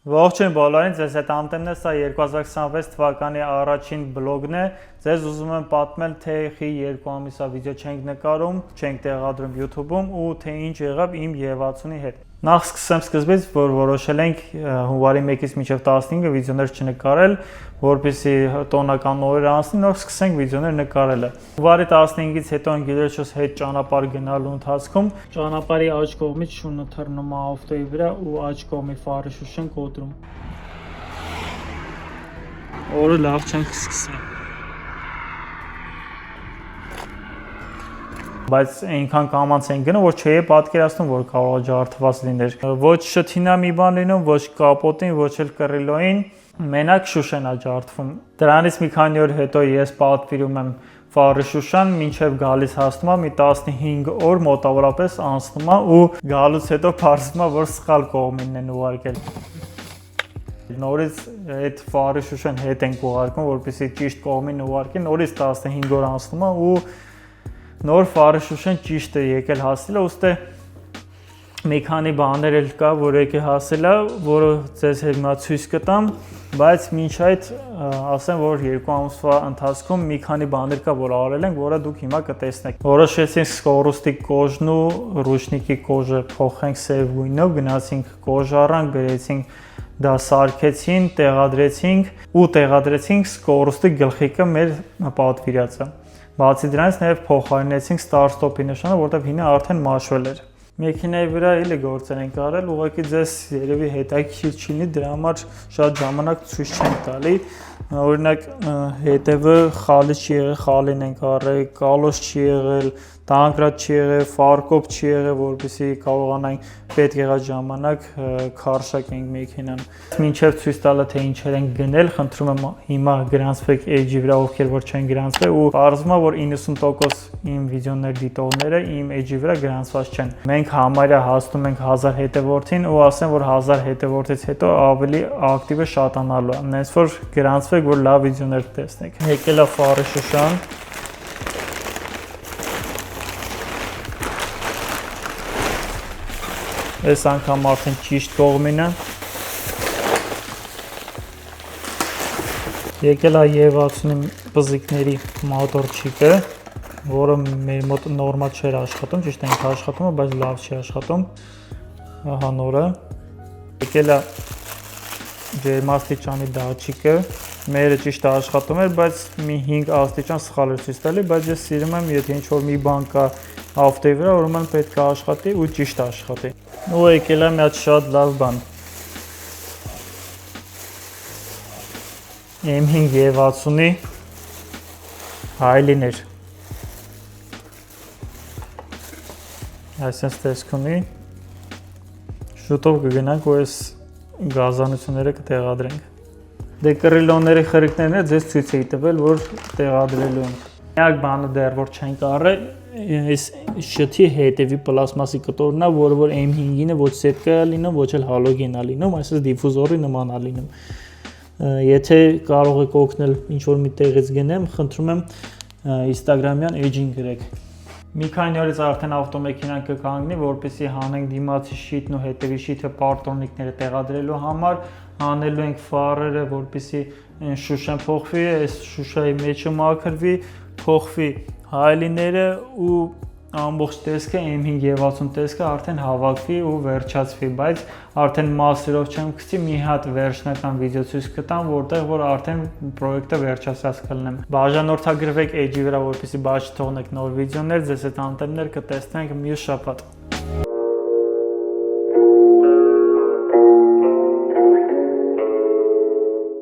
Ողջույն բոլորին, ձեզ հետ Անտեմն է, սա 2026 թվականի առաջին բլոգն է։ Ձեզ ուզում եմ պատմել, թե խի 2 ամիսա վիդեո չենք նկարում, չենք տեղադրում YouTube-ում ու թե ինչ եղավ իմ Եվացունի հետ։ Նախ սկսեմ սկզբից, որ որոշել ենք հունվարի 1-ից մինչև 15-ը վիդեոներ չնկարել, որպեսզի տոնական օրեր անցնի, նոր սկսենք վիդեոներ նկարելը։ Հունվարի 15-ից հետո ընկերոջս հետ ճանապարհ գնալու ընթացքում ճանապարհի աջ կողմից շունը թռնում է ավտոյի վրա ու աջ կողմի ֆարը շուշեն կոտրում։ Օրը լավ չենք սկսել։ Բայց այնքան կամանց են գնում, որ չէի պատկերացնում, որ կարող է ջարդված լիներ։ Ոչ շթինա մի բան լինում, ոչ կապոտին, ոչ էլ կռիլոին, մենակ շուշեն է ջարդվում։ Դրանից մի քանի օր հետո ես պատվիրում եմ ֆարը շուշան, մինչև գալիս հասնում է մի 15 օր մոտավորապես անցնում է ու գալուց հետո փարվում է, որ սխալ կողմինն են ուղարկել։ Նորից այդ ֆարը շուշան հետ ենք ուղարկում, որպեսզի ճիշտ կողմին ուղարկեն, նորից 15 օր անցնում է ու նոր ֆարը շուշեն ճիշտ է եկել հասել է, ուստի մի քանի բաներ էլ կա, որ եկել հասել է, որը ձեզ հիմա ցույց կտամ, բայց մինչ այդ ասեմ, որ 2 ամսվա ընթացքում մի քանի բաներ կա, որ արել ենք, որը դուք հիմա կտեսնեք։ Որոշեցինք սկորուստի կոժն ու ռուշնիկի կոժը փոխենք սև գույնով, գնացինք կոժ առանք, բերեցինք դա սարքեցին, տեղադրեցինք սկորուստի գլխիկը մեր պատվիրածը։ Բացի դրանից նաև փոխարինեցինք start-stop-ի նշանը, որտեղ հինը արդեն մաշվել էր։ Մեքենայի վրա էլի գործեր ենք արել, ուղղակի ձեզ երևի հետաքրքիր չի լինի, դրա համար շատ ժամանակ ցույց չենք տալի։ Օրինակ հետևը խալի չի եղել, խալին ենք արել, կալոս չի եղել, տանկրատ չի եղել, ֆարկոպ չի եղել, որպեսզի կարողանանք պետք եղած ժամանակ քարշակենք մեքենան։ Մինչև ցույց տալը թե ինչեր ենք գնել, խնդրում եմ հիմա գրանցվեք էջի վրա, ովքեր որ չեն գրանցվել ու պարզվում է, որ 90% իմ վիդեոներ դիտողները իմ էջի վրա գրանցված չեն։ Մենք համարյա հասնում ենք 1000 հետևորդին ու ասեմ, որ 1000 հետևորդից հետո ավելի ակտիվը շատանալու է։ Նենց որ գրանցվեք, որ լավ վիդեոներ տեսնեք։ Եկել է ֆարը շուշան։ Այս անգամ արդեն ճիշտ կողմինը։ Եկել է Եվացունի բզիկների մոտորչիկը, որը մեր մոտ նորմալ չէր աշխատում, ճիշտ ենք աշխատում, բայց լավ չի աշխատում։ Ահա նորը։ Եկել է ջերմաստիճանի դատչիկը, մերը ճիշտ աշխատում էր, բայց մի 5 աստիճան սխալ էր ցույց տալի, բայց ես սիրում եմ, եթե ինչ-որ մի բան կա ավտոյի վրա, ուրեմն պետք է աշխատի ու ճիշտ աշխատի։ Ու եկել է մի հատ շատ լավ բան։ M5 Եվացունի հայլիներ։ Այսպես տեսք ունի։ Շուտով կգնանք ու այս գազանությունները կտեղադրենք։ Դե կռիլոնների խրիկներն էլ ձեզ ցույց էի տվել, որ տեղադրելու ենք։ Միակ բանը դեռ որ չենք արել, այս շթի հետևի պլաստմասի կտորն է, որը որ M5-ին է ոչ սետկա է լինում, ոչ էլ հալոգեն է լինում, այսպես դիֆուզորի նման է լինում։ Եթե կարող եք օգնել ինչ-որ մի տեղից գնեմ, խնդրում եմ Instagram-յան էջին գրեք։ Մի քանի օրից արդեն ավտոմեքենան կկանգնի, որպեսզի հանենք դիմացի շիթն ու հետևի շիթը պարտոնիկները տեղադրելու համար, հանելու ենք ֆարերը, որպեսզի շուշան փոխվի, այս շուշայի մեջը մաքրվի, փոխվի հայլիները ու ամբողջ տեսքը M5 Եվացուն տեսքը արդեն հավաքվի ու վերջացվի, բայց արդեն մասերով չեմ գցի, մի հատ վերջնական վիդեո ցույց կտամ, որտեղ որ արդեն պրոյեկտը վերջացած կլինեմ։ Բաժանորդագրվեք էջի վրա, որպեսզի բաց չթողնեք նոր վիդեոներ, ձեզ հետ անտեմներ կտեսնենք մյուս շաբաթ։